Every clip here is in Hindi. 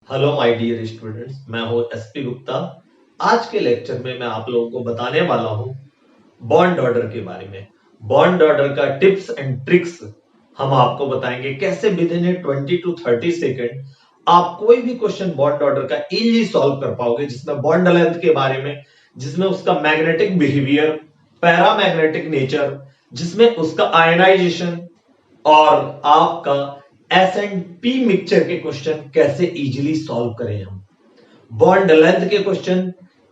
हेलो माय डियर स्टूडेंट्स, मैं हूं एसपी गुप्ता। आज के लेक्चर में मैं आप लोगों को बताने वाला हूं बॉन्ड ऑर्डर के बारे में। बॉन्ड ऑर्डर का टिप्स एंड ट्रिक्स हम आपको बताएंगे, कैसे विद इन 20 to 30 सेकेंड आप कोई भी क्वेश्चन बॉन्ड ऑर्डर का इजीली सॉल्व कर पाओगे, जिसमें बॉन्ड लेंथ के बारे में, जिसमें उसका मैग्नेटिक बिहेवियर, पैरामैग्नेटिक नेचर, जिसमें उसका आयनाइजेशन और आपका एस एंड पी मिक्सचर के क्वेश्चन कैसे इजीली सॉल्व करें, हम बॉन्ड लेंथ के क्वेश्चन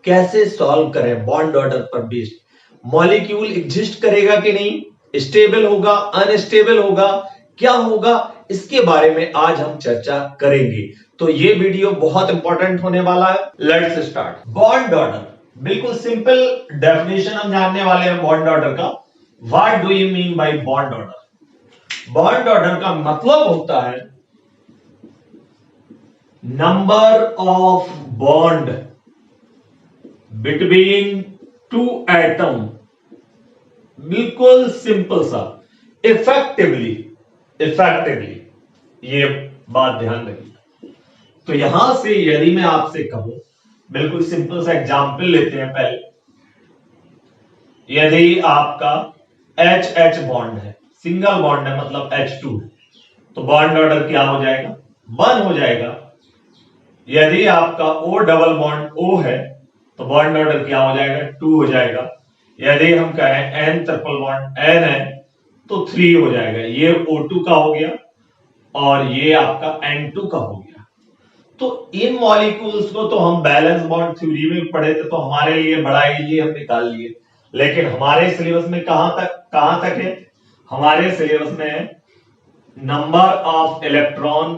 कैसे सॉल्व करें बॉन्ड ऑर्डर पर बेस्ड, मॉलिक्यूल एग्जिस्ट करेगा कि नहीं, स्टेबल होगा, अनस्टेबल होगा, क्या होगा, इसके बारे में आज हम चर्चा करेंगे। तो ये वीडियो बहुत इंपॉर्टेंट होने वाला है। Let's start. बॉन्ड ऑर्डर, बिल्कुल सिंपल डेफिनेशन हम जानने वाले हैं बॉन्ड ऑर्डर का। What do you mean by bond order? Bond order का मतलब होता है number of bond between two atom. बिल्कुल सिंपल सा, इफेक्टिवली ये बात ध्यान रखिए। तो यहां से यदि मैं आपसे कहूं, बिल्कुल सिंपल सा एग्जांपल लेते हैं पहले। यदि आपका एच एच बॉन्ड है, सिंगल बॉन्ड है, मतलब H2 है, तो बॉन्ड ऑर्डर क्या हो जाएगा? 1 हो जाएगा। यदि आपका O डबल बॉन्ड O है तो बॉन्ड ऑर्डर क्या हो जाएगा? 2 हो जाएगा। यदि हम कहें N ट्रिपल बॉन्ड N है तो 3 हो जाएगा। ये O2 का हो गया और ये आपका N2 का हो गया। तो इन मॉलिक्यूल्स को तो हम बैलेंस बॉन्ड थ्योरी में पढ़े थे, तो हमारे लिए बड़ा इजी, हम निकाल लिए। लेकिन हमारे सिलेबस में कहां तक है? हमारे सिलेबस में नंबर ऑफ इलेक्ट्रॉन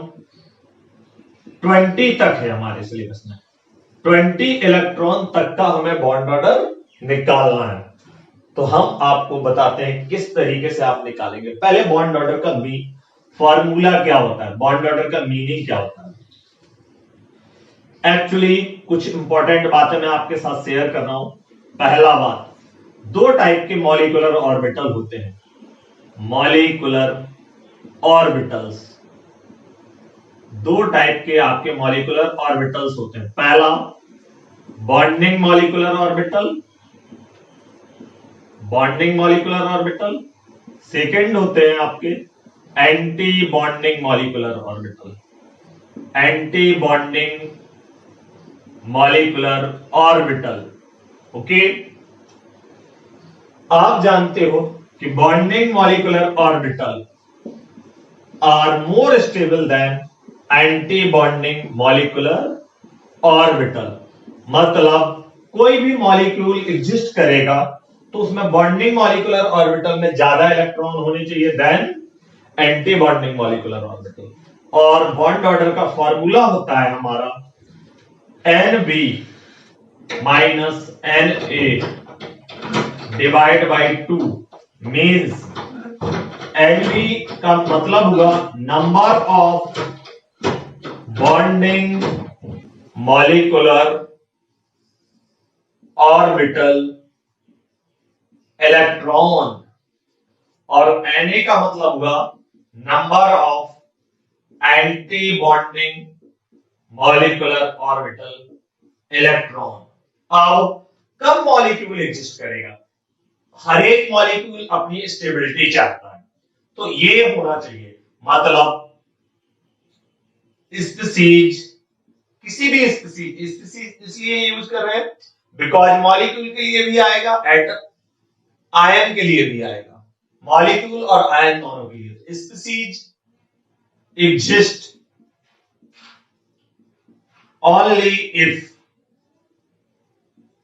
20 तक है। हमारे सिलेबस में 20 इलेक्ट्रॉन तक का हमें बॉन्ड ऑर्डर निकालना है। तो हम आपको बताते हैं किस तरीके से आप निकालेंगे। पहले बॉन्ड ऑर्डर का फॉर्मूला क्या होता है, बॉन्ड ऑर्डर का मीनिंग क्या होता है। एक्चुअली कुछ इंपॉर्टेंट बातें मैं आपके साथ शेयर कर रहा हूं। पहला बात, दो टाइप के मॉलिक्यूलर ऑर्बिटल होते हैं। मॉलिक्यूलर ऑर्बिटल्स, दो टाइप के आपके मॉलिक्यूलर ऑर्बिटल्स होते हैं। पहला बॉन्डिंग मॉलिक्यूलर ऑर्बिटल, सेकेंड होते हैं आपके anti bonding molecular orbital, anti bonding molecular orbital. Okay, आप जानते हो कि bonding molecular orbital are more stable than anti bonding molecular orbital. मतलब कोई भी मॉलिक्यूल एग्जिस्ट करेगा तो उसमें बॉन्डिंग मॉलिक्यूलर ऑर्बिटल में ज्यादा इलेक्ट्रॉन होने चाहिए than anti bonding molecular orbital. और बॉन्ड ऑर्डर का फॉर्मूला होता है हमारा NB minus Na divide by 2 means NB का मतलब हुआ number of bonding molecular orbital electron, और Na का मतलब हुआ number of anti bonding molecular orbital electron. अब कब मॉलिक्यूल एग्जिस्ट करेगा? हर एक मॉलिक्यूल अपनी स्टेबिलिटी चाहता है, तो ये होना चाहिए। मतलब स्पीसीज, किसी भी स्पीसीज इसलिए यूज कर रहे हैं बिकॉज मॉलिक्यूल के लिए भी आएगा, आयन के लिए भी आएगा, मॉलिक्यूल और आयन दोनों के लिए। Species exist only if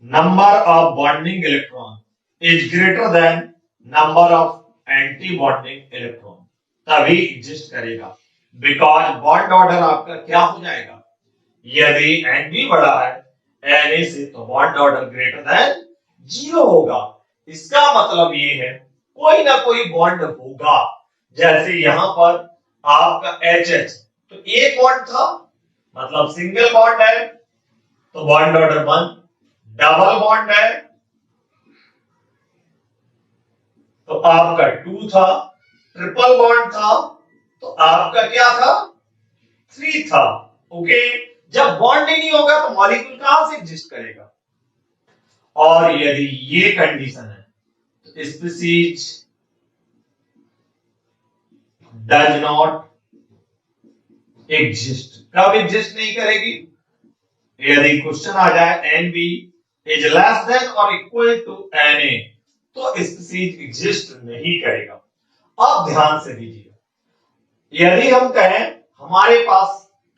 number of bonding electron is greater than number of anti-bonding electron, तभी एग्जिस्ट करेगा। बिकॉज बॉन्ड ऑर्डर आपका क्या हो जाएगा? यदि Nb बड़ा है Na से तो बॉन्ड ऑर्डर ग्रेटर देन 0 होगा। इसका मतलब ये है कोई ना कोई बॉन्ड होगा। जैसे यहां पर आपका HH, तो एक बॉन्ड था, मतलब सिंगल बॉन्ड है तो बॉन्ड ऑर्डर 1, डबल बॉन्ड है तो आपका 2 था, ट्रिपल बॉन्ड था तो आपका क्या था? 3 था। ओके, जब बॉन्ड ही नहीं होगा तो मॉलिक्यूल कहां से एग्जिस्ट करेगा। और यदि ये कंडीशन है तो स्पीसीज डज नॉट एग्जिस्ट। कब एग्जिस्ट नहीं करेगी, यदि क्वेश्चन आ जाए N B is less than और इक्वल टू एन ए तो स्पीसीज एग्जिस्ट नहीं करेगा। अब ध्यान से दीजिए, यदि हम कहें हमारे पास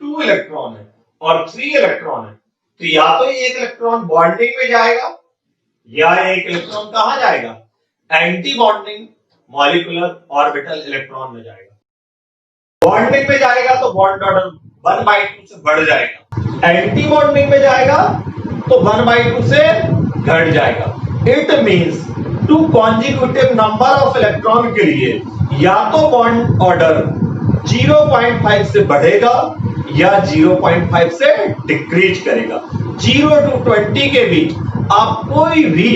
2 इलेक्ट्रॉन है और 3 इलेक्ट्रॉन है तो या तो एक इलेक्ट्रॉन बॉन्डिंग में जाएगा या एक इलेक्ट्रॉन कहां जाएगा, anti bonding molecular orbital electron में जाएगा। बॉन्डिंग में जाएगा तो बॉन्ड ऑर्डर 1/2 से बढ़ जाएगा, एंटी बॉन्डिंग में जाएगा तो 1/2 से घट जाएगा। It means 2 consecutive number of electron के लिए या तो बॉन्ड ऑर्डर 0.5 से बढ़ेगा या 0.5 से डिक्रीज करेगा। 0 to 20 के बीच आप कोई भी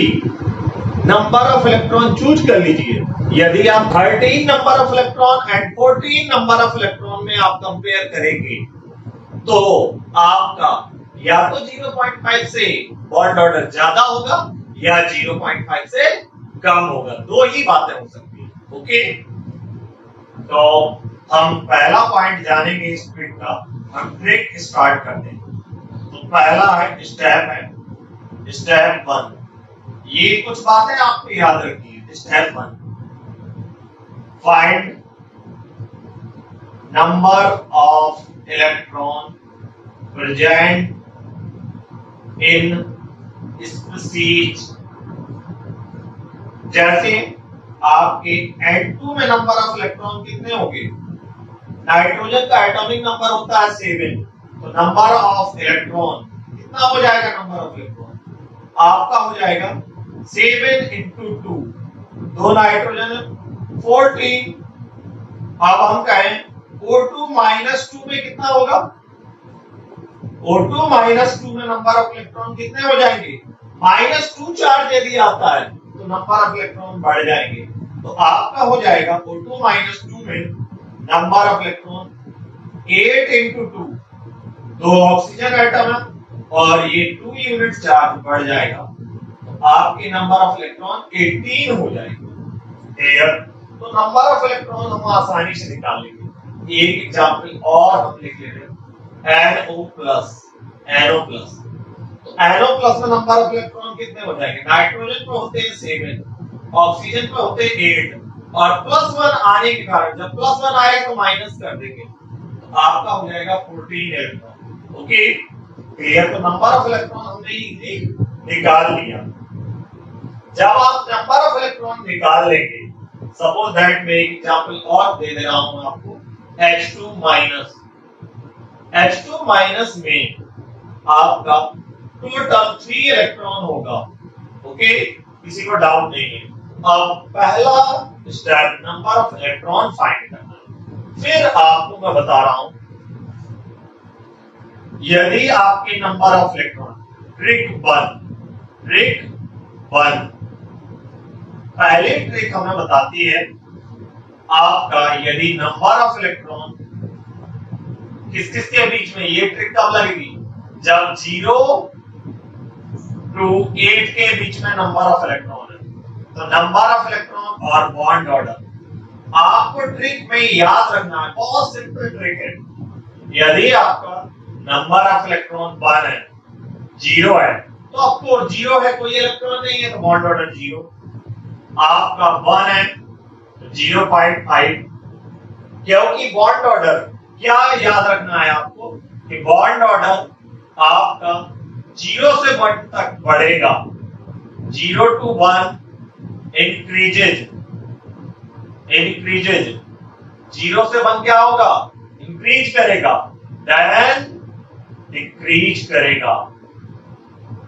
नंबर ऑफ इलेक्ट्रॉन चूज कर लीजिए। यदि आप 13 number of electron and 14 number of electron में आप कंपेयर करेंगे तो आपका या तो 0.5 से बॉन्ड ऑर्डर ज्यादा होगा या 0.5 से कम होगा, 2 ही बातें हो सकती है। ओके, तो हम पहला पॉइंट जानेंगे इस ट्रिक का। हम ट्रिक स्टार्ट करते हैं। तो पहला है स्टेप 1। ये कुछ बातें आपको याद रखिए। Step 1, find number of electron present in species. जैसे आपके N2 में नंबर ऑफ इलेक्ट्रॉन कितने होंगे, नाइट्रोजन का एटॉमिक नंबर होता है 7, तो नंबर ऑफ इलेक्ट्रॉन कितना हो जाएगा, नंबर ऑफ इलेक्ट्रॉन आपका हो जाएगा 7 into 2, 2 नाइट्रोजन 14। अब हम कहें O2 -2 में कितना होगा, O2 -2 में नंबर ऑफ इलेक्ट्रॉन कितने हो जाएंगे, -2 चार्ज यदि आता है तो नंबर ऑफ इलेक्ट्रॉन बढ़ जाएंगे। तो आपका हो जाएगा O2 -2 में number of electron 8 into 2, 2 oxygen atom है और ये 2 यूनिट चार्ज बढ़ जाएगा तो आपके नंबर ऑफ इलेक्ट्रॉन 18 हो जाएंगे। क्लियर। तो नंबर ऑफ इलेक्ट्रॉन हम आसानी से निकाल लेंगे। एक एग्जांपल और हम लिख लेते हैं NO+। तो NO+ में नंबर ऑफ इलेक्ट्रॉन कितने हो जाएंगे, नाइट्रोजन पे होते हैं 7, ऑक्सीजन पे होते हैं 8 और +1 आने के कारण जब +1 आएगा तो माइनस कर देंगे तो आपका हो जाएगा 14 इलेक्ट्रॉन। Okay, clear. तो नंबर ऑफ इलेक्ट्रॉन हमने इजी निकाल लिया। जब आप नंबर ऑफ इलेक्ट्रॉन निकाल लेंगे, सपोज दैट मैं एक एग्जांपल और दे दे रहा हूं आपको, H2- में आपका टोटल 3 इलेक्ट्रॉन होगा। ओके, किसी को डाउट नहीं है। अब पहला step number of electron find करना है। फिर आपको मैं बता रहा हूं, यदि आपके नंबर ऑफ इलेक्ट्रॉन ट्रिक 1 पहली ट्रिक हमें बताती है आपका यदि नंबर ऑफ इलेक्ट्रॉन किस किस के बीच में, ये ट्रिक कब लगेगी, जब 0 to 8 के बीच में नंबर ऑफ इलेक्ट्रॉन है। तो नंबर ऑफ इलेक्ट्रॉन और बॉन्ड ऑर्डर आपको ट्रिक में याद रखना है, बहुत सिंपल ट्रिक है। यदि आपका नंबर ऑफ इलेक्ट्रॉन 1 है, 0 है तो आपको 0 है, कोई इलेक्ट्रॉन नहीं है तो बॉन्ड ऑर्डर 0। आपका 1 है तो 0.5, क्योंकि बॉन्ड ऑर्डर क्या याद रखना है आपको कि बॉन्ड ऑर्डर आपका 0 से 1 तक बढ़ेगा, 0 to 1 इंक्रीजेज, 0 से 1 क्या होगा, इंक्रीज करेगा, देन डिक्रीज करेगा,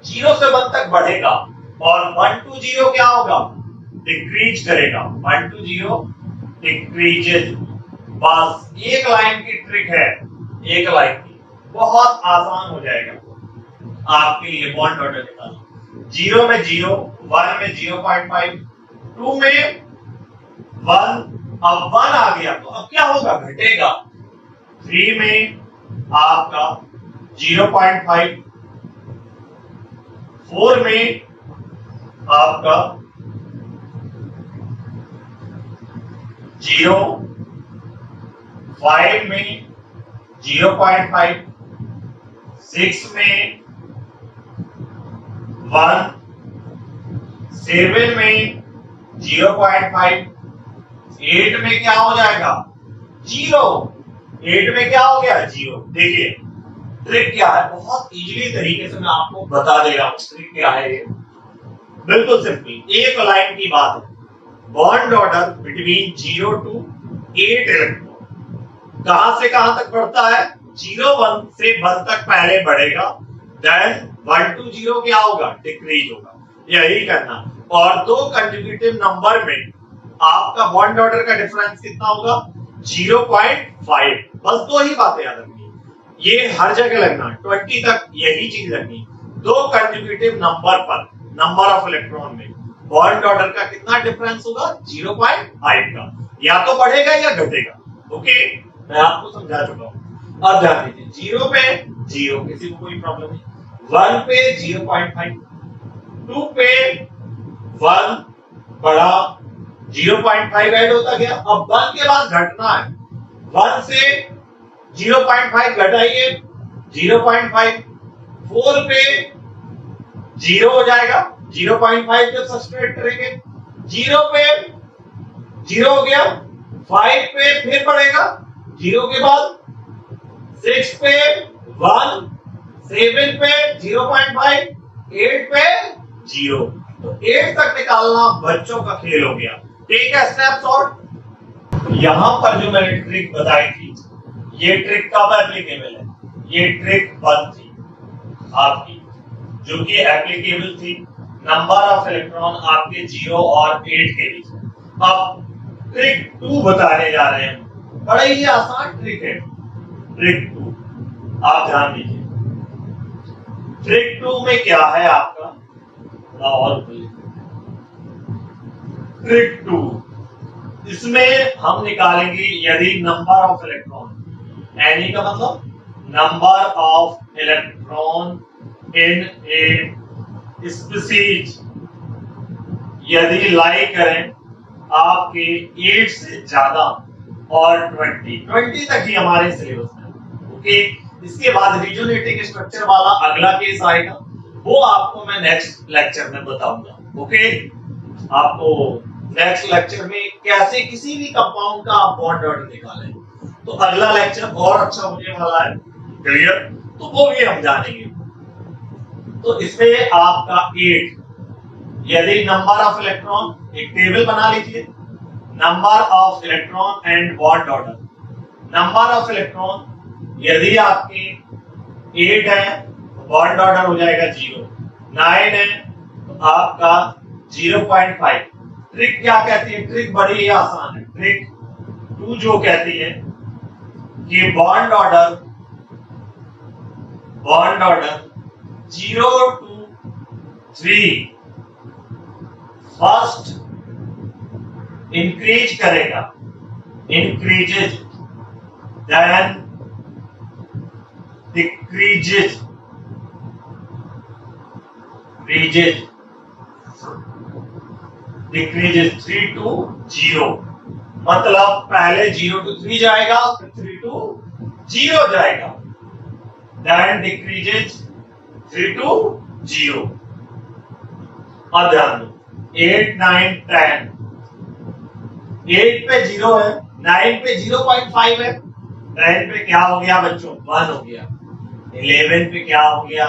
0 से 1 तक बढ़ेगा और 1 to 0 क्या होगा, डिक्रीज करेगा, 1 to 0 डिक्रीजेज। बस एक लाइन की ट्रिक है, एक लाइन की, बहुत आसान हो जाएगा आपके लिए बॉन्ड ऑर्डर निकालना। 0 में 0, 1 में 0.5, 2 में 1, अब 1 आ गया तो अब क्या होगा, घटेगा। 3 में आपका 0.5, 4 में आपका 0, 5 में 0.5, 6 में 1, 7 में 0.5, 8 में क्या हो जाएगा 0, 8 में क्या हो गया 0। देखिए ट्रिक क्या है, बहुत इजीली तरीके से मैं आपको बता दे रहा हूं। ट्रिक क्या है ये, बिल्कुल सिंपल एक लाइन की बात है। Bond order between 0 to 8 electron कहां से कहां तक बढ़ता है, 0 1 से 1 तक पहले बढ़ेगा, देन 1 to 0 क्या होगा डिक्रीज होगा, यही करना। और दो कंट्रीब्यूटिव नंबर में आपका बॉन्ड ऑर्डर का डिफरेंस कितना होगा 0.5, बस दो ही बातें याद रखनी, ये हर जगह लगना, 20 तक यही चीज लगनी। दो कंट्रीब्यूटिव नंबर पर नंबर ऑफ इलेक्ट्रॉन में बॉन्ड ऑर्डर का कितना डिफरेंस होगा 0.5 का, या तो बढ़ेगा या घटेगा। ओके मैं आपको समझा चुका हूं। अब ध्यान दीजिए 0 पे 0, किसी को कोई प्रॉब्लम नहीं, 1 पे 0.5, 2 पे 1 बड़ा 0.5 ऐड होता गया। अब 1 के बाद घटना है, 1 से 0.5 घटाइए 0.5, 4 पे 0 हो जाएगा, 0.5 जब सब्सट्रैक्ट करेंगे 0 पे 0 हो गया, 5 पे फिर बढ़ेगा 0 के बाद, 6 पे 1, 7 पे 0.5, 8 पे 0। तो 8 तक निकालना बच्चों का खेल हो गया। ठीक है स्नैपशॉट। यहां पर जो मैंने ट्रिक बताई थी, ये ट्रिक कब एप्लीकेबल है, ये ट्रिक 1 थी आपकी, जो कि एप्लीकेबल थी नंबर ऑफ इलेक्ट्रॉन आपके 0 और 8 के बीच में। अब ट्रिक 2 बताने जा रहे हैं, बड़ा ही आसान ट्रिक है। ट्रिक 2 आप ध्यान दीजिए, ट्रिक 2 में क्या है आपका, और ट्रिक 2 इसमें हम निकालेंगे यदि नंबर ऑफ इलेक्ट्रॉन, एनी का मतलब number of electron in a species यदि लाई करें आपके 8 से ज्यादा और 20 तक ही हमारे सिलेबस में। ओके इसके बाद रिजोनेटिंग स्ट्रक्चर वाला अगला केस आएगा, वो आपको मैं नेक्स्ट लेक्चर में बताऊंगा। ओके आपको नेक्स्ट लेक्चर में कैसे किसी भी कंपाउंड का आप बॉन्ड ऑर्डर निकालें, तो अगला लेक्चर और अच्छा होने वाला है, क्लियर, तो वो भी हम जानेंगे। तो इसमें आपका 8 यदि नंबर ऑफ इलेक्ट्रॉन, एक टेबल बना लीजिए, number of electron and bond order. Number of electron यदि आपके 8 है तो बॉन्ड ऑर्डर हो जाएगा 0, 9 है तो आपका 0.5। ट्रिक क्या कहती है, ट्रिक बड़ी ही आसान है। ट्रिक 2 जो कहती है कि bond order 0 to 3 first increase करेगा, increases, then decreases, decreases 3 to 0, मतलब पहले 0 to 3 जाएगा, फिर 3 to 0 जाएगा, देन डिक्रीजेज 3 to 0। अब ध्यान दो 8, 9, 10, 8 पे 0 है, 9 पे 0.5 है, 10 पे क्या हो गया बच्चों 1 हो गया, 11 पे क्या हो गया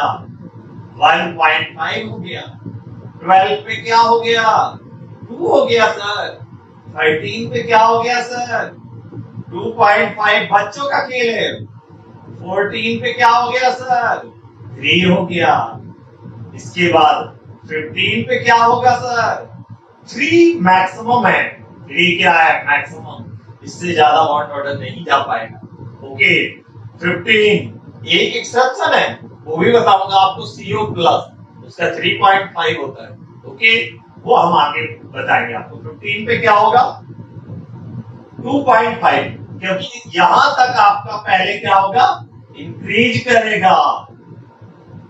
1.5 हो गया, 12 पे क्या हो गया 2 हो गया सर, 13 पे क्या हो गया सर 2.5, बच्चों का खेल है। 14 पे क्या हो गया सर 3 हो गया, इसके बाद 15 पे क्या होगा सर 3 मैक्सिमम है, 3 क्या है मैक्सिमम, इससे ज्यादा बॉन्ड ऑर्डर नहीं जा पाएगा। ओके 15 एक एक्सेप्शन है, वो भी बताऊंगा आपको, CO प्लस उसका 3.5 होता है। ओके वो हम आगे बताएंगे आपको। 15 पे क्या होगा 2.5, क्योंकि यहां तक आपका पहले क्या होगा इंक्रीज करेगा।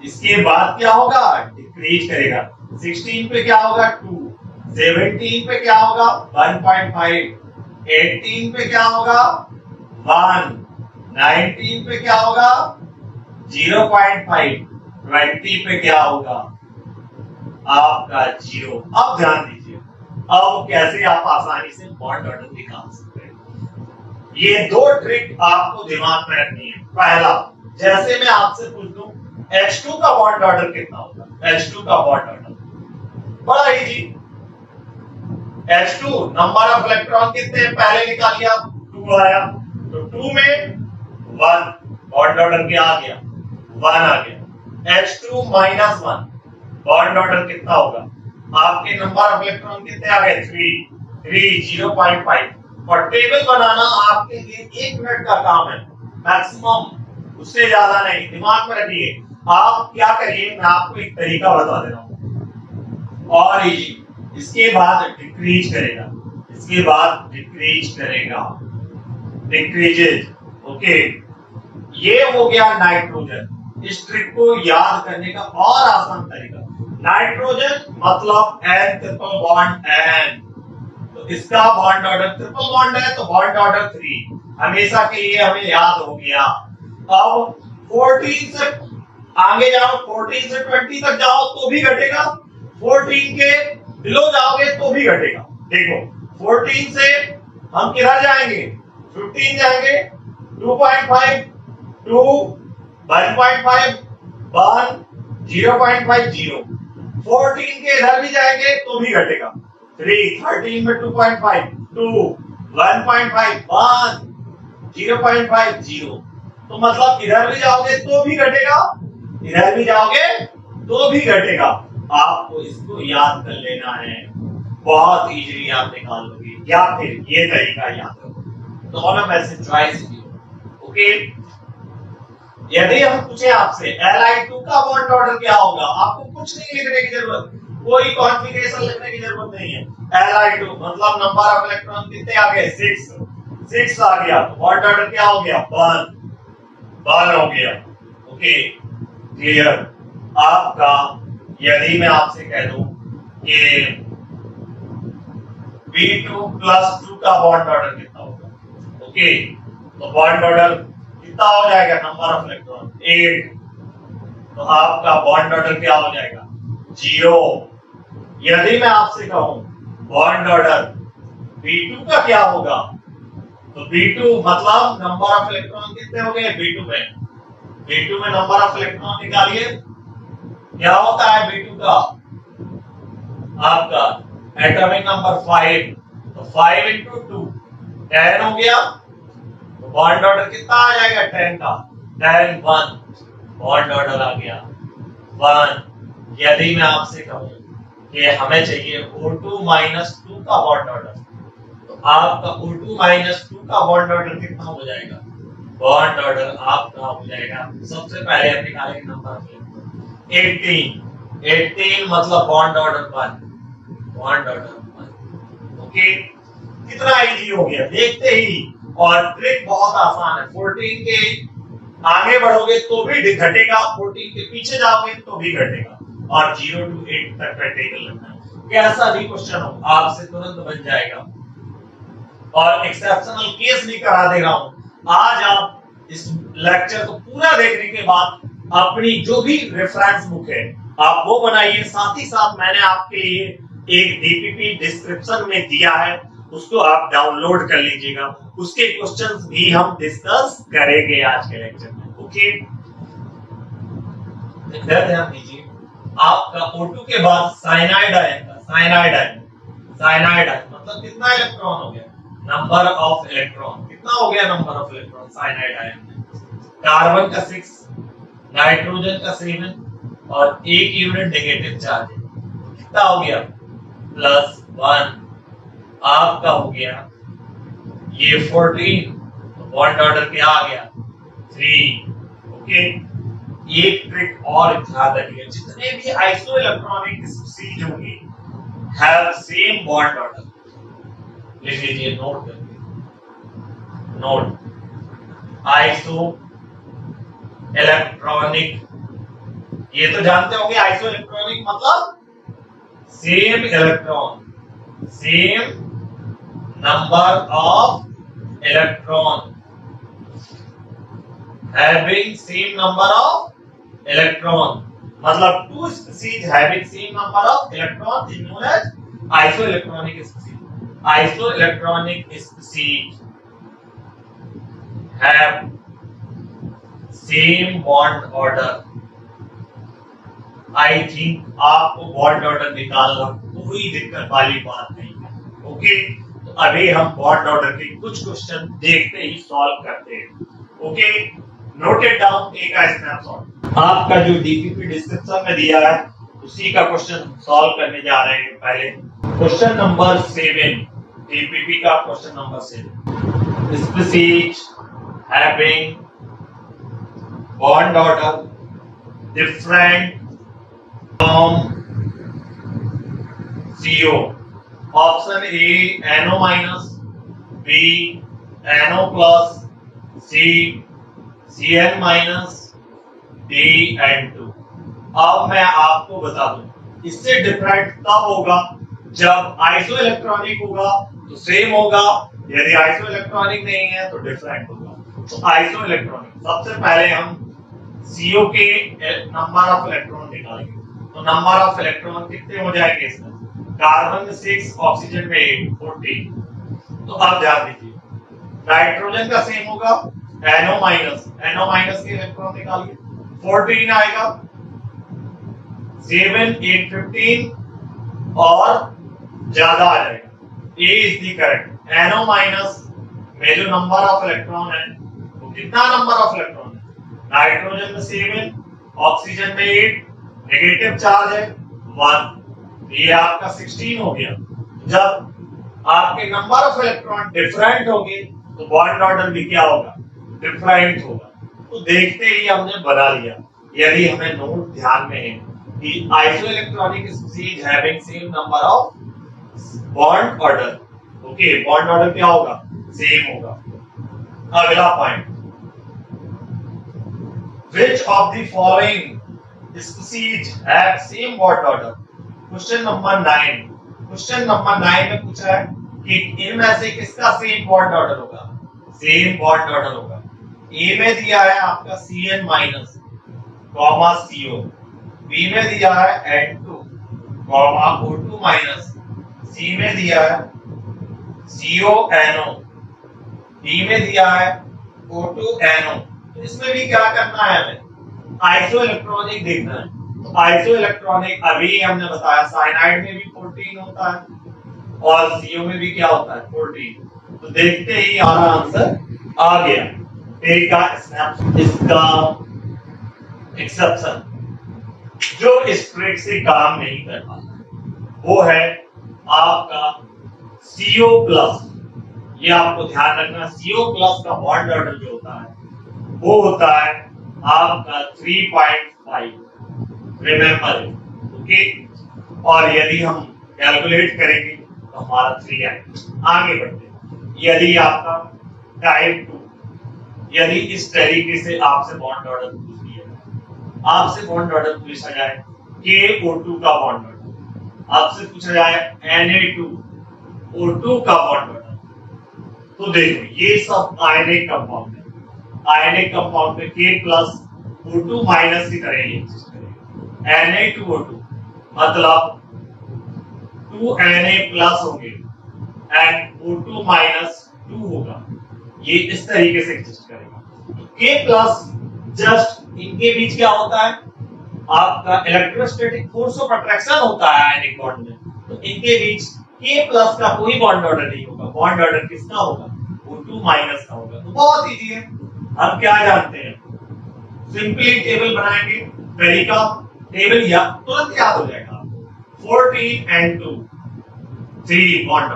इसके बाद क्या होगा, डिक्रीज करेगा। 16 पे क्या होगा 2, 17 पे क्या होगा 1.5, 18 पे क्या होगा 1, 19 पे क्या होगा 0.5, 20 पे क्या होगा आपका 0। अब ध्यान दीजिए, अब कैसे आप आसानी से बॉन्ड ऑर्डर निकाल सकते हैं। ये दो ट्रिक आपको दिमाग में रखनी है। पहला, जैसे मैं आपसे पूछ दूं H2 का बॉन्ड ऑर्डर कितना होगा, H2 का बॉन्ड ऑर्डर बड़ा easy. H2 number of electron कितने पहले निकालिए आप, 2 आया, तो 2 में 1 बॉन्ड ऑर्डर क्या आ गया, 1 आ गया। H2 माइनस 1 बॉन्ड ऑर्डर कितना होगा, आपके नंबर ऑफ इलेक्ट्रॉन कितने आ गए 3, 0.5। और टेबल बनाना आपके लिए 1 मिनट का काम है मैक्सिमम, उससे ज्यादा नहीं। दिमाग में रखिए। आप क्या करिए, मैं आपको एक तरीका बता दे रहा हूं और इजी। इसके बाद डिक्रीज करेगा, इसके बाद डिक्रीज करेगा, डिक्रीजेज। ओके, ये हो गया नाइट्रोजन। इस ट्रिक को याद करने का और आसान तरीका, नाइट्रोजन मतलब N ट्रिपल बॉन्ड N, तो इसका बॉन्ड ऑर्डर ट्रिपल बॉन्ड है तो बॉन्ड ऑर्डर 3 हमेशा के लिए हमें याद हो गया। अब 14 से आगे जाओ, 14 से 20 तक जाओ तो भी घटेगा, 14 के बिलो जाओगे तो भी घटेगा। देखो 14 से हम किधर जाएंगे, 15 जाएंगे, 2.5, 2, 1.5, 1, 0.5, 0। 14 के इधर भी जाएंगे तो भी घटेगा, 3, 13 में 2.5, 2, 1.5, 1, 0.5, 0। तो मतलब इधर भी जाओगे तो भी घटेगा, इधर भी जाओगे तो भी घटेगा। आपको इसको याद कर लेना है, बहुत इजीली आप निकाल लोगे, या फिर ये तरीका याद करो, दोनों में से चॉइस कीजिए। ओके, यदि हम पूछे आपसे Li2 का बॉन्ड ऑर्डर क्या होगा, आपको कुछ नहीं लिखने की जरूरत, कोई कॉन्फ़िगरेशन लिखने की जरूरत नहीं है। Li2 मतलब नंबर ऑफ इलेक्ट्रॉन कितने आ गए 6 आ गया, तो बॉन्ड ऑर्डर क्या हो गया 1 हो गया। Okay, clear. आपका यदि मैं आपसे कह दूं कि B2 प्लस 2 का बॉन्ड ऑर्डर कितना होगा, ओके, तो बॉन्ड ऑर्डर कितना हो जाएगा, नंबर ऑफ इलेक्ट्रॉन 8, तो आपका बॉन्ड ऑर्डर क्या हो जाएगा 0। यदि मैं आपसे कहूं बॉन्ड ऑर्डर B2 का क्या होगा, तो B2 मतलब नंबर ऑफ इलेक्ट्रॉन कितने हो गए B2 में नंबर ऑफ इलेक्ट्रॉन निकालिए, क्या होता है B2 का, आपका एटॉमिक नंबर 5, तो 5 into 2 10 हो गया, तो बॉन्ड ऑर्डर कितना आ जाएगा 10 का, 10, 1 बॉन्ड ऑर्डर आ गया 1। यदि मैं आपसे कहूं कि हमें चाहिए O2 minus 2 का बॉन्ड ऑर्डर, तो आपका O2 minus 2 का बॉन्ड ऑर्डर कितना हो जाएगा, बॉन्ड ऑर्डर आपका हो जाएगा, सबसे पहले हम निकालेंगे नंबर 18 मतलब bond order 1, bond order 1। Okay, कितना इजी हो गया देखते ही, और ट्रिक बहुत आसान है। 14 के आगे बढ़ोगे तो भी घटेगा, 14 के पीछे जाओगे तो भी घटेगा, और 0 to 8 तक का टेबल लगना है। कैसा भी क्वेश्चन हो आपसे तुरंत बन जाएगा, और एक्सेप्शनल केस भी करा दे रहा हूं। आज आप इस लेक्चर को पूरा देखने के बाद अपनी जो भी रेफरेंस बुक है आप वो बनाइए, साथ ही साथ मैंने आपके लिए एक डीपीपी डिस्क्रिप्शन में दिया है, उसको आप डाउनलोड कर लीजिएगा, उसके क्वेश्चंस भी हम डिस्कस करेंगे आज के लेक्चर में। ओके, ध्यान दीजिए, आपका O2 के बाद साइनाइड आएगा, साइनाइड मतलब कितना इलेक्ट्रॉन हो गया, नंबर ऑफ इलेक्ट्रॉन कितना हो गया, number of electron cyanide ion में, कार्बन का 6, नाइट्रोजन का 7 और एक यूनिट नेगेटिव चार्ज है, कितना हो गया +1। आपका हो गया ये 14, तो बॉन्ड ऑर्डर क्या आ गया 3। ओके, एक ट्रिक और याद रखिए, जितने भी आइसो इलेक्ट्रॉनिक स्पीसीज होंगे हैव सेम बॉन्ड ऑर्डर, लिख लीजिए, नोट आइसो इलेक्ट्रॉनिक, ये तो जानते होंगे आइसो इलेक्ट्रॉनिक मतलब same electron, same number of electron, having same number of electron, मतलब two species having same number of electrons is known as isoelectronic species. Isoelectronic species have same bond order. I think आपको बॉन्ड ऑर्डर निकालना कोई दिक्कत वाली बात नहीं है। ओके, तो अभी हम बॉन्ड ऑर्डर के कुछ क्वेश्चन देखते ही सॉल्व करते हैं। ओके, नोटेड डाउन एक स्नैपशॉट आपका जो डीपीपी डिस्क्रिप्शन में दिया है उसी का क्वेश्चन सॉल्व करने जा रहे हैं। पहले क्वेश्चन नंबर 7, डीपीपी का question number 7, species having bond order different from CO, option A NO minus, B NO plus, C Cn minus, D N2। अब मैं आपको बता दूं इससे डिफरेंट तब होगा जब आइसो इलेक्ट्रॉनिक होगा तो सेम होगा, यदि आइसो इलेक्ट्रॉनिक नहीं है तो डिफरेंट होगा। तो आइसो इलेक्ट्रॉनिक सबसे पहले हम CO के नंबर ऑफ इलेक्ट्रॉन निकालेंगे। तो नंबर ऑफ इलेक्ट्रॉन कितने हो जाएंगे इसमें, कार्बन में 6, ऑक्सीजन में 8, 14। तो आप ध्यान दीजिए नाइट्रोजन का सेम होगा NO माइनस, NO माइनस के इलेक्ट्रॉन निकालिए 14 आएगा, 7, 8, 15 और ज्यादा आ जाएगा। A is the correct. NO minus में जो नंबर ऑफ इलेक्ट्रॉन है वो कितना नंबर ऑफ इलेक्ट्रॉन है, नाइट्रोजन में 7, ऑक्सीजन में 8, नेगेटिव चार्ज है 1, ये आपका 16 हो गया। जब आपके नंबर ऑफ इलेक्ट्रॉन डिफरेंट होंगे तो बॉन्ड ऑर्डर भी क्या होगा, डिफरेंट होगा। तो देखते ही हमने बना लिया। यदि हमें नोट ध्यान में है कि isoelectronic species having same number of bond order, okay, bond order क्या होगा, सेम होगा। अगला point, which of the following species have same bond order? Question number 9, question number 9 में पूछा है कि इनमें से किसका सेम बॉन्ड ऑर्डर होगा, सेम बॉन्ड ऑर्डर होगा। ए में दिया है आपका Cn minus comma CO, B में दिया है N2 कॉमा O2 माइनस, सी में दिया है CO NO, डी में दिया है O2 NO। तो इसमें भी क्या करना है, हमें आइसो इलेक्ट्रॉनिक देखना है। तो आइसो इलेक्ट्रॉनिक अभी हमने बताया साइनाइड में भी 14 होता है और CO में भी क्या होता है 14। तो देखते ही हमारा आंसर आ गया। एक स्नैप इसका एक्सेप्शन जो इस ट्रिक से काम नहीं कर पाता वो है आपका CO प्लस। ये आपको ध्यान रखना, CO प्लस का बॉन्ड ऑर्डर जो होता है वो होता है आपका 3.5, रिमेंबर, ओके। और यदि हम कैलकुलेट करेंगे तो हमारा 3 आएगा। आगे बढ़ते हैं, यदि आपका टाइप 2, यदि इस तरीके से आपसे बॉन्ड ऑर्डर पूछ लिया जाए, आपसे बॉन्ड ऑर्डर पूछा जाए KO2 का बॉन्ड ऑर्डर, आपसे पूछा जाए Na2O2 का बॉन्ड ऑर्डर, तो देखो ये सब आयनिक कंपाउंड है। आयनिक कंपाउंड में K प्लस O2 माइनस की तरह ही एग्जिस्ट करेगा। Na2O2 मतलब 2Na प्लस होंगे एंड O2 माइनस 2 होगा, ये इस तरीके से एग्जिस्ट करेगा। तो K प्लस जस्ट इनके बीच क्या होता है, आपका इलेक्ट्रोस्टैटिक फोर्स ऑफ अट्रैक्शन होता है आयनिक बॉन्ड में। तो इनके बीच K प्लस का कोई बॉन्ड ऑर्डर नहीं होगा, बॉन्ड ऑर्डर किसका होगा, O2 माइनस का होगा। तो बहुत इजी है, हम क्या जानते हैं, सिंपली टेबल बनाएंगे, तरीका टेबल या तुरंत याद हो जाएगा। 14 and 2 3 बॉन्ड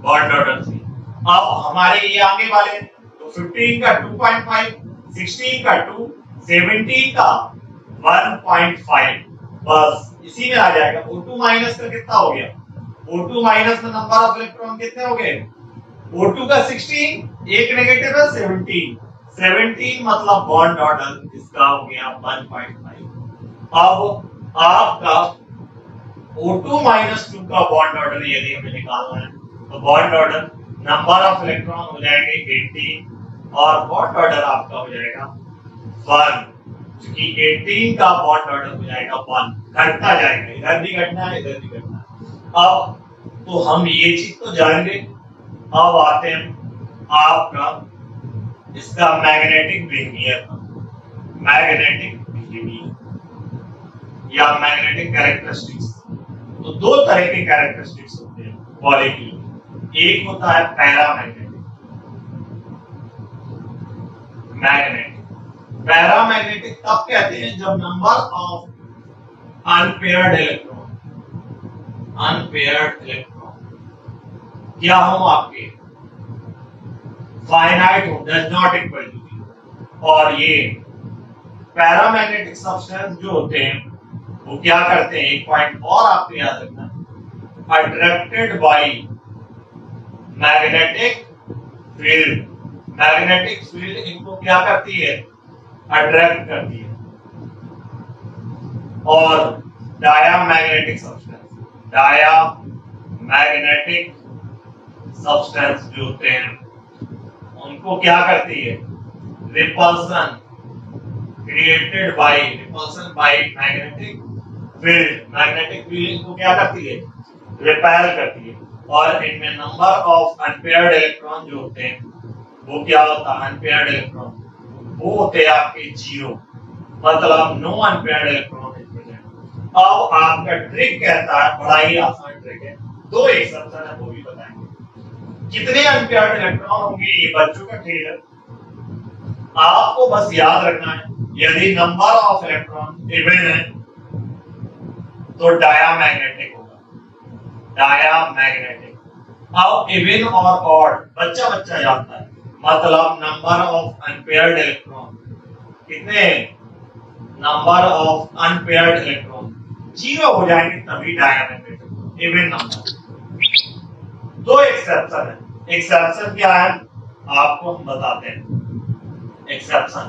ऑर्डर 3। अब हमारे ये आगे वाले तो 15 का 2.5, 16 का 2, 17 का 1.5, बस इसी में आ जाएगा। O2 माइनस का कितना हो गया, O2 माइनस में नंबर ऑफ इलेक्ट्रॉन कितने हो गए, O2 का 16, एक नेगेटिव है 17, 17 मतलब बॉन्ड ऑर्डर इसका हो गया 1.5। अब आपका O2 माइनस 2 का बॉन्ड ऑर्डर यदि हमें निकालना है तो bond order number of electron हो जाएंगे 18 और बॉन्ड ऑर्डर आपका हो जाएगा 1, क्योंकि 18 का बॉन्ड ऑर्डर हो जाएगा 1, घटता जाएगा, इधर भी घटना है इधर भी घटना है। अब तो हम ये चीज तो जान गए। अब आते हैं आपका इसका मैग्नेटिक बिहेवियर, मैग्नेटिक बिहेवियर या मैग्नेटिक कैरेक्टरिस्टिक्स। तो दो तरह के कैरेक्टरिस्टिक्स होते हैं मॉलिक्यूल, एक होता है पैरामैग्नेटिक, मैग्नेटिक। पैरामैग्नेटिक तब कहते हैं जब नंबर ऑफ अनपेयर्ड इलेक्ट्रॉन क्या हो आपके फाइनाइट हो, डज नॉट इक्वल टू 0। और ये पैरामैग्नेटिक सब्सटेंस जो होते हैं वो क्या करते हैं, एक पॉइंट और आपको याद रखना, attracted by magnetic field. Magnetic field इनको क्या करती है, अट्रैक्ट करती है। और डायामैग्नेटिक सब्सटेंस जो होते हैं उनको क्या करती है, repulsion created by magnetic field. Magnetic field इनको क्या करती है, रिपेल करती है। और इनमें नंबर ऑफ अनपेयर्ड इलेक्ट्रॉन जो होते हैं वो क्या होता है, अनपेयर्ड इलेक्ट्रॉन वो होते हैं आपके 0, मतलब नो अनपेयर्ड इलेक्ट्रॉन। अब आपका ट्रिक कहता है, बड़ा ही आसान ट्रिक है, दो एक्सेप्शन है वो भी बताएंगे। कितने अनपेयर्ड इलेक्ट्रॉन होंगे ये बच्चों का खेल है, आपको बस याद रखना है। यदि नंबर ऑफ इलेक्ट्रॉन इवन है तो डायामैग्नेटिक होगा, डायामैग्नेटिक। अब इवन और ऑड बच्चा जानता है, मतलब नंबर ऑफ अनपेयर्ड इलेक्ट्रॉन कितने हैं, नंबर ऑफ अनपेयर्ड इलेक्ट्रॉन 0 हो जाएंगे तभी डायामैग्नेटिक। Even number. दो एक्सेप्शन है, एक्सेप्शन क्या है आपको हम बताते हैं। एक्सेप्शन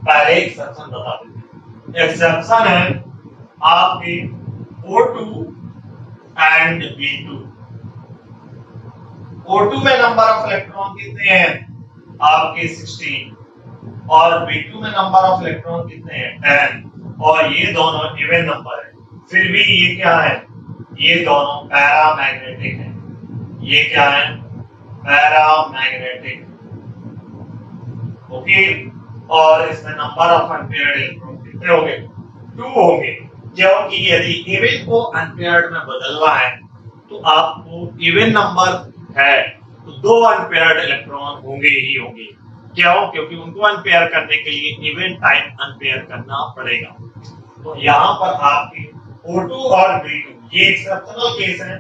पहले एक्सेप्शन बता देते हैं। एक्सेप्शन है आपके O2 एंड B2। O2 में नंबर ऑफ इलेक्ट्रॉन कितने हैं आपके 16 और B2 में नंबर ऑफ इलेक्ट्रॉन कितने हैं 10। और ये दोनों इवन नंबर है, फिर भी ये क्या है, ये दोनों पैरामैग्नेटिक है। ये क्या है, पैरामैग्नेटिक। ओके। और इसमें नंबर ऑफ अनपेयर्ड इलेक्ट्रॉन कितने होंगे, 2 होंगे, क्योंकि यदि इवन को अनपेयर्ड में बदलना है तो आपको इवन नंबर है तो 2 अनपेयर्ड इलेक्ट्रॉन होंगे ही होंगे। क्यों, क्योंकि उनको अनपेयर करने के लिए इवन टाइम अनपेयर करना पड़ेगा। तो यहाँ पर आपके O2 और B2 ये एक्सेप्शनल केस है,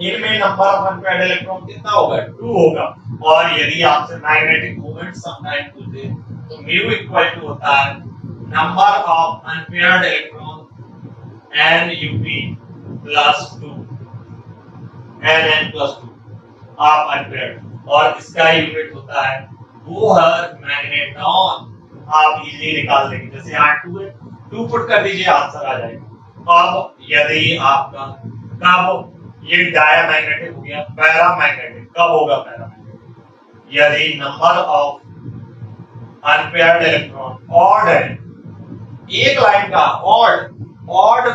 इनमें नंबर ऑफ अनपेयर्ड इलेक्ट्रॉन कितना होगा, 2 होगा। और यदि आपसे मैग्नेटिक मोमेंट समटाइम पूछे तो म्यू इक्वल टू होता है number of unpaired electron NUP plus 2 NN plus 2 आप अनपेयर्ड। और इसका यूनिट होता है बोहर मैग्नेट्रॉन। आप इजीली निकाल देंगे, जैसे यहाँ 2 है, 2 पुट कर दीजिए आंसर आ जाएगा। अब यदि आपका कब ये डायामैग्नेटिक हो गया, पैरामैग्नेटिक कब होगा, पैरामैग्नेटिक यदि number of unpaired electron odd है। एक लाइन का ऑड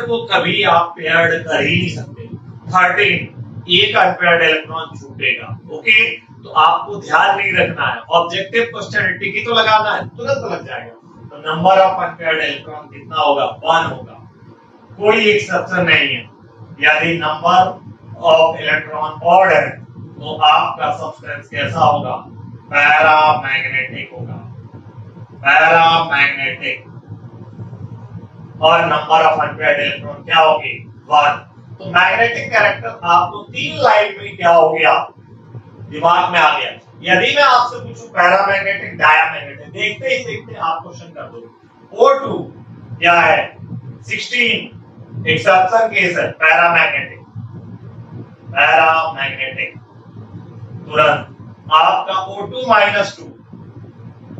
को कभी आप पेयर्ड कर ही नहीं सकते। 13 एक अनपेयर्ड इलेक्ट्रॉन छूटेगा। ओके, तो आपको ध्यान नहीं रखना है, ऑब्जेक्टिव क्वेश्चन टिकी तो लगाना है, तुरंत लग जाएगा। तो नंबर ऑफ अनपेयर्ड इलेक्ट्रॉन कितना होगा, 1 होगा। कोई एक्सेप्शन नहीं है, यदि नंबर ऑफ इलेक्ट्रॉन ऑड है तो आपका सब्सटेंस कैसा होगा, पैरामैग्नेटिक होगा, पैरामैग्नेटिक। और नंबर ऑफ अनपेयर्ड इलेक्ट्रॉन क्या होगी, 1। तो मैग्नेटिक कैरेक्टर आपको 3 लाइन में क्या हो गया, दिमाग में आ गया। यदि मैं आपसे पूछूं पैरामैग्नेटिक डायामैग्नेटिक, देखते ही देखते आप क्वेश्चन कर दोगे। O2 क्या है, 16 एक्सेप्शन केस है, पैरामैग्नेटिक, पैरामैग्नेटिक। तुरंत आपका O2 माइनस 2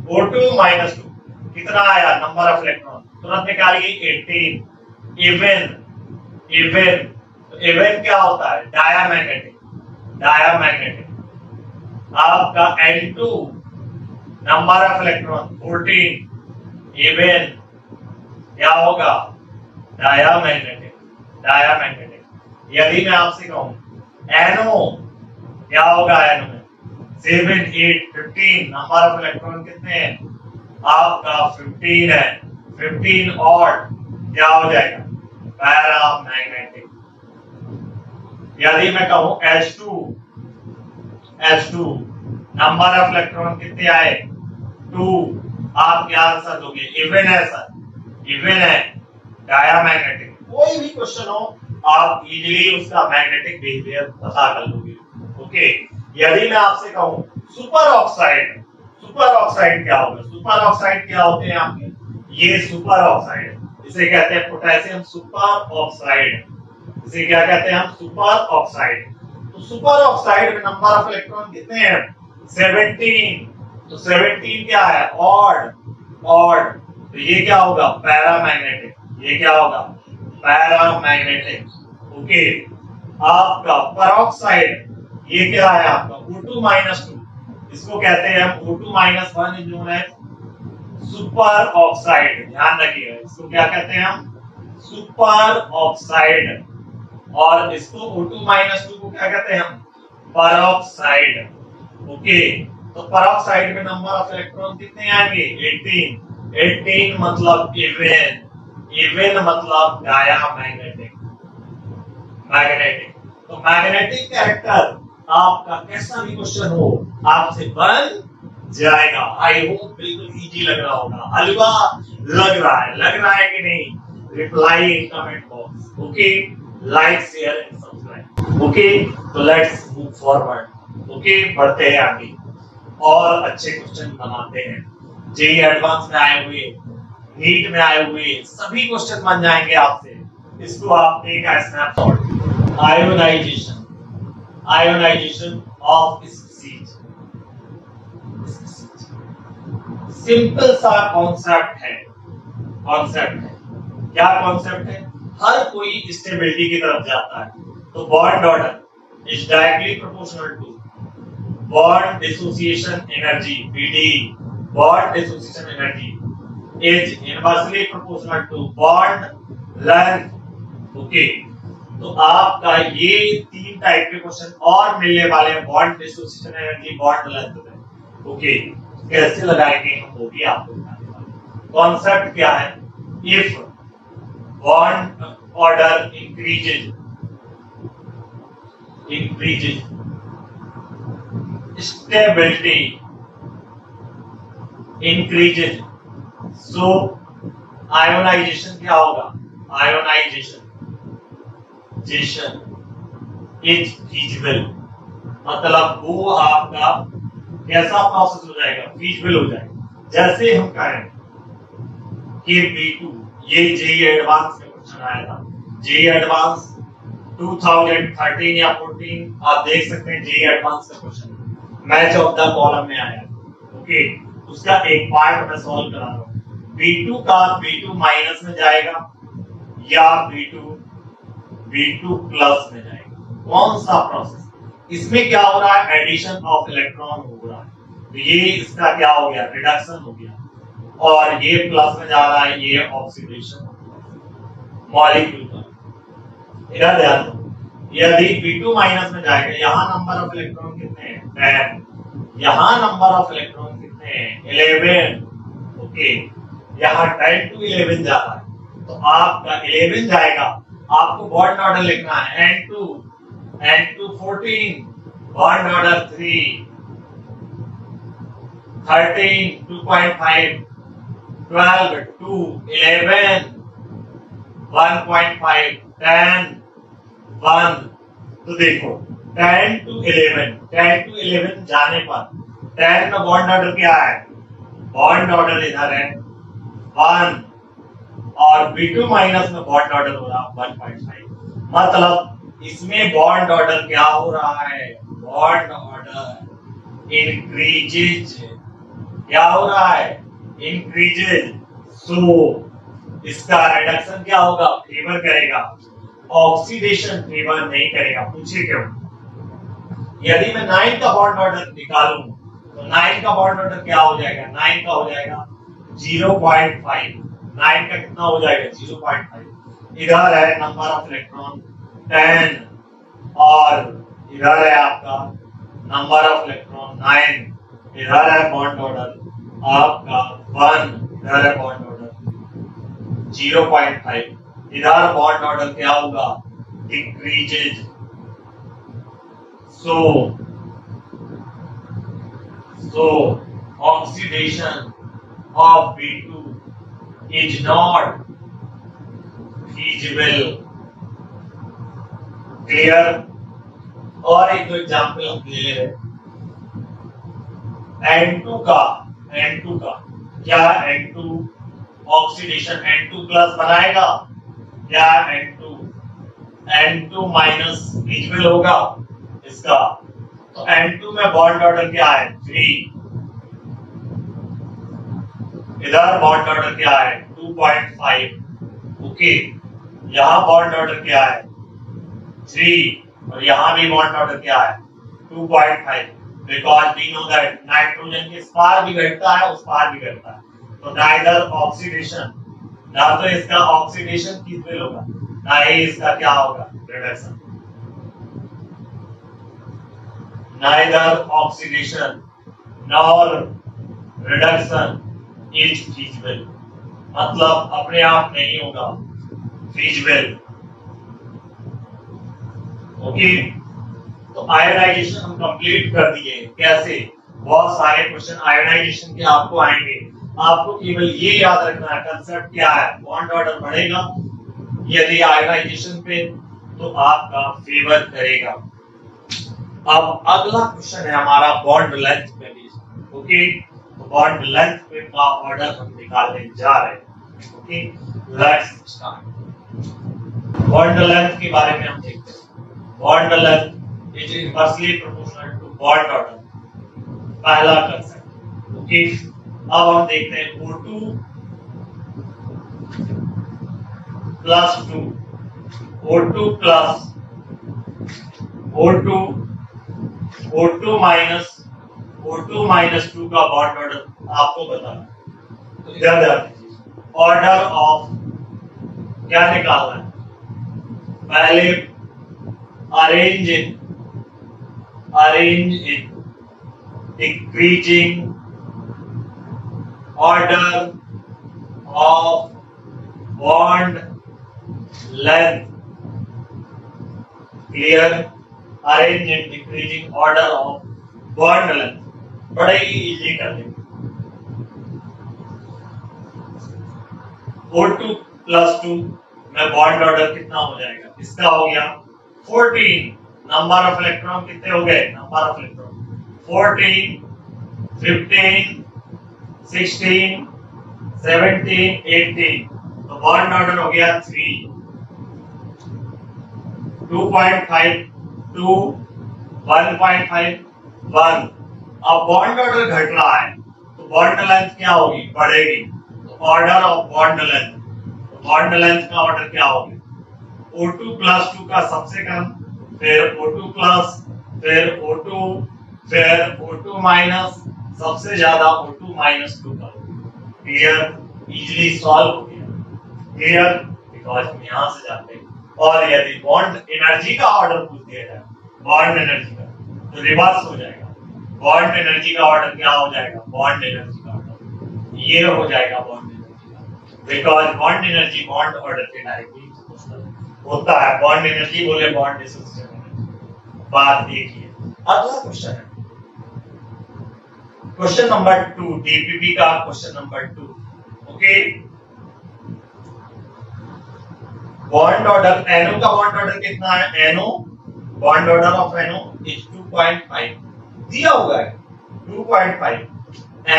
O2 माइनस 2 कितना आया नंबर ऑफ इलेक्ट्रॉन, तुरंत निकालिए 18। इवन क्या होता है डायामैग्नेटिक, आपका N2 number of electron 14, even क्या होगा डायामैग्नेटिक। यदि मैं आपसे कहूं NO क्या होगा, NO में 7 8 15 नंबर ऑफ इलेक्ट्रॉन कितने हैं आपका 15 है, 15 और क्या हो जाएगा पैरामैग्नेटिक। यदि मैं कहूं H2 नंबर ऑफ इलेक्ट्रॉन कितने आए 2, आप क्या आंसर दोगे इवन है सर, इवन है डायामैग्नेटिक। कोई भी क्वेश्चन हो आप इजीली उसका मैग्नेटिक बिहेवियर पता कर लोगे। ओके, यदि मैं आपसे कहूं सुपर ऑक्साइड क्या होगा, सुपर ऑक्साइड क्या होते हैं आपके, ये सुपर ऑक्साइड, इसे कहते हैं पोटेशियम सुपर ऑक्साइड, इसे क्या कहते हैं हम सुपर ऑक्साइड। तो सुपर ऑक्साइड में नंबर ऑफ इलेक्ट्रॉन कितने हैं 17, तो 17 क्या है ऑड, तो ये क्या होगा पैरामैग्नेटिक, ये क्या होगा पैरामैग्नेटिक। ओके, आपका पेरोक्साइड ये क्या है आपका O2 माइनस 2, इसको कहते हैं हम O2 minus 1 is known as superoxide. ध्यान रखिएगा इसको क्या कहते हैं हम सुपर ऑक्साइड, और इसको O2 माइनस 2 को क्या कहते हैं हम पेरोक्साइड। ओके, तो पेरोक्साइड में नंबर ऑफ इलेक्ट्रॉन कितने आएंगे 18 मतलब इवन मतलब डायामैग्नेटिक। तो मैग्नेटिक कैरेक्टर आपका कैसा भी क्वेश्चन हो आपसे बन जाएगा। आई होप बिल्कुल इजी लग रहा होगा, हलवा लग रहा है कि नहीं, reply in comment box. Okay, like share and subscribe. Okay, तो लेट्स मूव फॉरवर्ड। ओके, बढ़ते हैं आगे और अच्छे क्वेश्चन बनाते हैं। जेईई एडवांस में आए हुए, नीट में आए हुए सभी क्वेश्चन बन जाएंगे आपसे। इसको आप एक snapshot, ionisation of species, simple सा कॉन्सेप्ट है। क्या कॉन्सेप्ट है, हर कोई स्टेबिलिटी की तरफ जाता है, तो bond order is directly proportional to bond dissociation energy BD, bond dissociation energy is inversely proportional to bond length। Okay, तो आपका ये 3 टाइप के क्वेश्चन और मिलने वाले हैं bond dissociation energy bond length में। ओके, कैसे लगाएंगे हम वो भी आपको बताने वाले। कॉन्सेप्ट क्या है, if bond order increases stability increases, so ionisation क्या होगा, आयोनाइजेशन इज फीजिबल, मतलब वो आपका कैसा प्रोसेस हो जाएगा, फीजिबल हो जाएगा। जैसे हम कहें कि B2, ये जेईई एडवांस में क्वेश्चन आया था, जेईई एडवांस 2013 या 14, आप देख सकते हैं जेईई एडवांस का question match of the column में आया। ओके, उसका एक पार्ट मैं सॉल्व करा रहा हूं। B2 का B2 माइनस में जाएगा या B2 प्लस में जाएगा, कौन सा प्रोसेस, इसमें क्या हो रहा है एडिशन ऑफ इलेक्ट्रॉन हो रहा है, तो ये इसका क्या हो गया रिडक्शन हो गया, और ये प्लस में जा रहा है, ये ऑक्सीडेशन मॉलिक्यूल का। इधर ध्यान दो, यदि B2 माइनस में जाएगा, यहाँ नंबर ऑफ इलेक्ट्रॉन कितने हैं 10, यहाँ नंबर ऑफ इलेक्ट्रॉन कितने हैं 11। ओके, यहाँ 10 to 11 जा रहा है, तो आपका 11 जाएगा, आपको बॉन्ड ऑर्डर लिखना है N2 14, बॉन्ड ऑर्डर 3 13 2.5 12 2 11 1.5 10 1। तो देखो 10 to 11 जाने पर 10 में बॉन्ड ऑर्डर क्या है, बॉन्ड ऑर्डर इधर है 1, और B2 माइनस में बॉन्ड ऑर्डर हो रहा 1.5, मतलब इसमें बॉन्ड ऑर्डर क्या हो रहा है, बॉन्ड ऑर्डर इंक्रीजेज क्या हो रहा है, इंक्रीजेज, सो इसका रिडक्शन क्या होगा, फेवर करेगा, ऑक्सीडेशन फेवर नहीं करेगा। पूछे क्यों? यदि मैं 9 का बॉन्ड ऑर्डर निकालूं तो 9 का बॉन्ड ऑर्डर क्या हो जाएगा, 9 का हो जाएगा 0.5, 9 का कितना हो जाएगा 0.5। इधर है नंबर ऑफ इलेक्ट्रॉन 10 और इधर है आपका नंबर ऑफ इलेक्ट्रॉन 9, इधर है बॉन्ड ऑर्डर आपका 1, इधर है बॉन्ड ऑर्डर 0.5, इधर बॉन्ड ऑर्डर क्या होगा, decreases. So oxidation of B2 is not feasible. Clear? और एक दो एग्जाम्पल हम ले ले रहे N2 का क्या N2 ऑक्सीडेशन N2 प्लस बनाएगा, क्या N2 माइनस फीजिबल होगा इसका। तो N2 में बॉन्ड ऑर्डर क्या है 3, इधर बॉन्ड ऑर्डर क्या है 2.5, ओके। यहां बॉन्ड ऑर्डर क्या है 3 और यहां भी बॉन्ड ऑर्डर क्या है 2.5, because we know that nitrogen के पार भी घटता है उस पार भी घटता है। तो नाइदर ऑक्सीडेशन, ना तो इसका ऑक्सीडेशन फीजिबल होगा ना ही इसका क्या होगा reduction. Neither oxidation nor reduction is feasible, मतलब अपने आप नहीं होगा feasible, ओके। तो आयोनाइजेशन हम कंप्लीट कर दिए। कैसे? बहुत सारे क्वेश्चन आयोनाइजेशन के आपको आएंगे, आपको केवल ये याद रखना है कंसेप्ट क्या है, बॉन्ड ऑर्डर बढ़ेगा यदि आयोनाइजेशन पे तो आपका फेवर करेगा। अब अगला क्वेश्चन है हमारा बॉन्ड लेंथ पे बेस्ड, ओके। तो बॉन्ड लेंथ पे का ऑर्डर हम निकालने जा रहे हैं, okay. Let's start. Bond length के बारे में हम देखते हैं। Bond length is inversely proportional to bond order, पहला कंसेप्ट, ओके। अब हम देखते हैं O2 plus 2, O2 plus O2 minus 2 का बॉन्ड ऑर्डर आपको बताना। तो इधर ध्यान दीजिए, ऑर्डर ऑफ क्या निकालना है, पहले arrange in decreasing order of bond length. Clear? Arrange in decreasing order of bond length, बड़े ही इजी कर लेंगे। O2 प्लस 2 में बॉन्ड ऑर्डर कितना हो जाएगा, इसका हो गया 14, नंबर ऑफ इलेक्ट्रॉन कितने हो गए, नंबर ऑफ इलेक्ट्रॉन 14, 15, 16, 17, 18, तो बॉन्ड ऑर्डर हो गया 3, 2.5, 2, 1.5, 1। अब बॉन्ड ऑर्डर घट रहा है तो बॉन्ड लेंथ क्या होगी, बढ़ेगी। तो ऑर्डर ऑफ बॉन्ड लेंथ, तो बॉन्ड लेंथ का ऑर्डर क्या होगी, O2 प्लस 2 का सबसे कम, फिर O2 प्लस, फिर O2, फिर O2 माइनस, सबसे ज्यादा O2 माइनस 2 का। क्लियर? इजीली सॉल्व हो गया। क्लियर? बिकॉज हम यहां से जाते हैं। और यदि बॉन्ड एनर्जी का ऑर्डर पूछ दिया जाए, बॉन्ड एनर्जी का, तो रिवर्स हो जाएगा। बॉन्ड एनर्जी का ऑर्डर क्या हो जाएगा, बॉन्ड एनर्जी का ऑर्डर ये हो जाएगा बॉन्ड एनर्जी का, because bond energy bond order के डायरेक्टली होता है। बॉन्ड एनर्जी बोले बॉन्ड डिसोसिएशन एनर्जी। बात देखिए, अगला क्वेश्चन है क्वेश्चन नंबर 2, डीपीपी का question number 2, okay. Bond order NO का बॉन्ड ऑर्डर कितना है, NO bond order of NO is 2.5 दिया हुआ है, 2.5।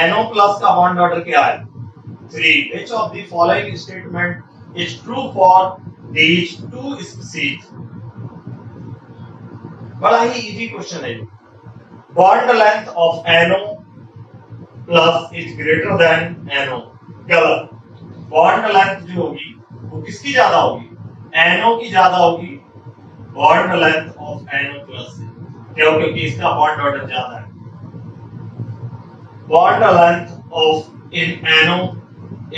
NO प्लस का बॉन्ड ऑर्डर क्या है 3। Which of the following statement is true for these two species? बड़ा ही इजी क्वेश्चन है। Bond length of NO plus is greater than NO। गलत। बॉन्ड लेंथ जो होगी वो किसकी ज्यादा होगी? NO की ज्यादा होगी bond length of NO plus से। क्यों? क्योंकि इसका बॉन्ड ऑर्डर ज्यादा है। Bond length of in NO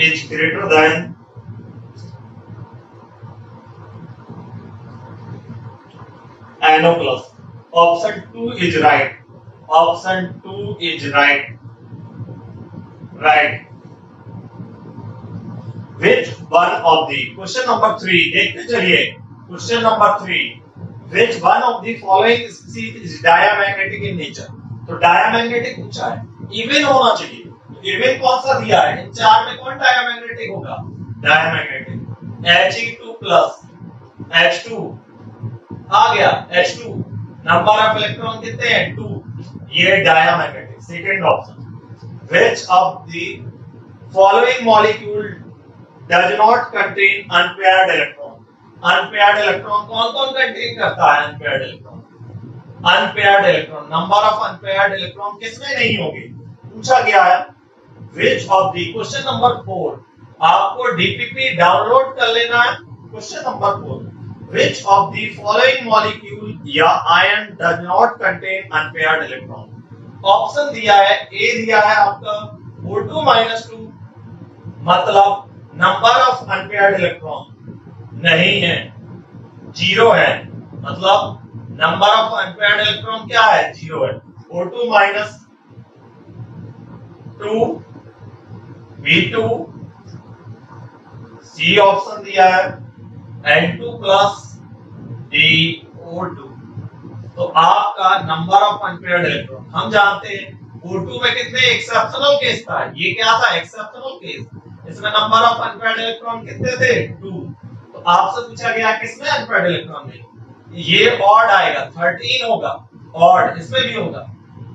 is greater than NO plus. Option 2 is right. Option 2 is right. Right. Which one of the question number 3 देखते चलिए question number 3 which one of the following species is diamagnetic in nature? तो diamagnetic पूछा है, even होना चाहिए। तो even कौन सा दिया है? इन चार में कौन diamagnetic होगा? Diamagnetic He2 plus H2 आ गया H2। नंबर ऑफ इलेक्ट्रॉन कितने हैं? 2। ये diamagnetic. Second option which of the following molecule does not contain unpaired electron? unpaired electron कौन कौन कंटेन करता है? unpaired electron। unpaired electron number of unpaired electron किसमें नहीं होंगे? पूछा गया है which of the question number 4 आपको डीपीपी डाउनलोड कर लेना है। Question number 4 Which of the following molecule या ion does not contain unpaired electron? Option दिया है, ए दिया है आपका O2-2 मतलब नंबर ऑफ अनपेयर्ड इलेक्ट्रॉन नहीं है, 0 है। मतलब नंबर ऑफ अनपेयर्ड इलेक्ट्रॉन क्या है? 0 है। O2-2 V2 सी ऑप्शन दिया है N2 प्लस DO2। तो आपका नंबर ऑफ अनपेयर्ड इलेक्ट्रॉन हम जानते हैं O2 में कितने एक्सेप्शनल केस था? ये क्या था? Exceptional case. इसमें नंबर ऑफ अनपेयर्ड इलेक्ट्रॉन कितने थे? 2। तो आपसे पूछा गया किसमें अनपेयर्ड इलेक्ट्रॉन नहीं? ये ऑड आएगा, 13 होगा, ऑड इसमें भी होगा।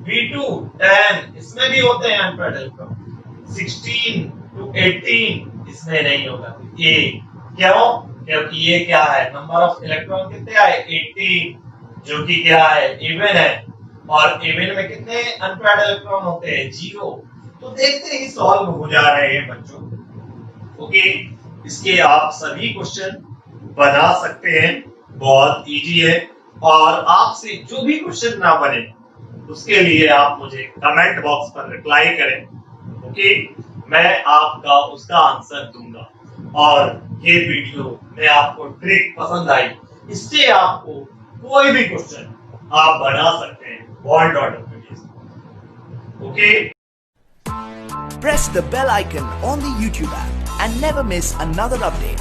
V2 10 इसमें भी होते हैं अनपेयर्ड इलेक्ट्रॉन। 16 to 18 इसमें नहीं होगा। ए क्यों? क्योंकि ये क्या है? नंबर ऑफ इलेक्ट्रॉन कितने आए? 18 जो कि क्या है? इवन है। और इवन में कितने अनपेयर्ड इलेक्ट्रॉन होते हैं? 0। तो देखते ही सॉल्व हो जा रहे हैं बच्चों। ओके, इसके आप सभी क्वेश्चन बना सकते हैं, बहुत इजी है। और आपसे जो भी क्वेश्चन ना बने उसके लिए आप मुझे कमेंट बॉक्स पर रिप्लाई करें। ओके, मैं आपका उसका आंसर दूंगा। और ये वीडियो में आपको ट्रिक पसंद आई, इससे आपको कोई भी क्वेश्चन आप बना सकते हैं बॉन्ड ऑर्डर पे। Okay, press the bell icon on the YouTube app and never miss another update.